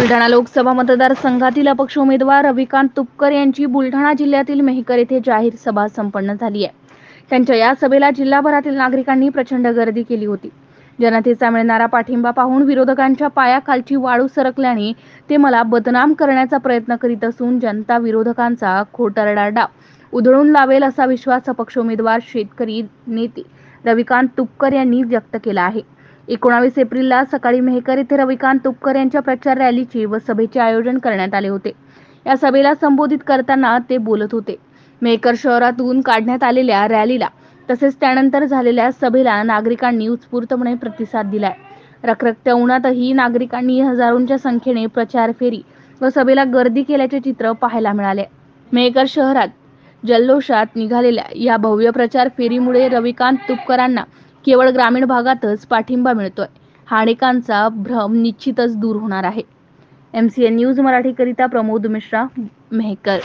बुलढाणा लोकसभा मतदारसंघातील अपक्ष उमेदवार रविकांत तुपकर यांची बुलढाणा जिल्ह्यातील मेहकर येथे जाहीर सभा संपन्न झाली आहे. त्यांच्या या सभेला जिल्हाभरातील नागरिकांनी प्रचंड गर्दी केली होती. जनतेचा मिळणारा पाठिंबा पाहून विरोधकांच्या पायाखालची वाळू सरकल्याने ते मला बदनाम करण्याचा प्रयत्न करीत असून जनता विरोधकांचा खोटारडा डाव उधळून लावेल असा विश्वास अपक्ष उमेदवार शेतकरी नेते रविकांत तुपकर यांनी व्यक्त केला आहे. 19 एप्रिलला सकाळी मेहकर येथे रविकांत तुपकर यांच्या प्रचार रॅलीचे व सभेचे आयोजन करण्यात आले होते. या सभेला संबोधित करताना ते बोलत होते. मेहकर शहरातून काढण्यात आलेल्या रॅलीला तसेच त्यानंतर झालेल्या सभेला नागरिकांनी उत्स्फूर्तपणे प्रतिसाद दिलाय. रखरखत्या उन्हातही नागरिकांनी हजारोंच्या संख्येने प्रचार फेरी व सभेला गर्दी केल्याचे चित्र पाहायला मिळाले. मेहकर शहरात जल्लोषात निघालेल्या या भव्य प्रचार फेरीमुळे रविकांत तुपकरांना केवळ ग्रामीण भागातच पाठिंबा मिळतोय हा अनेकांचा भ्रम निश्चितच दूर होणार आहे. MCN न्यूज मराठी करिता प्रमोद मिश्रा, मेहकर.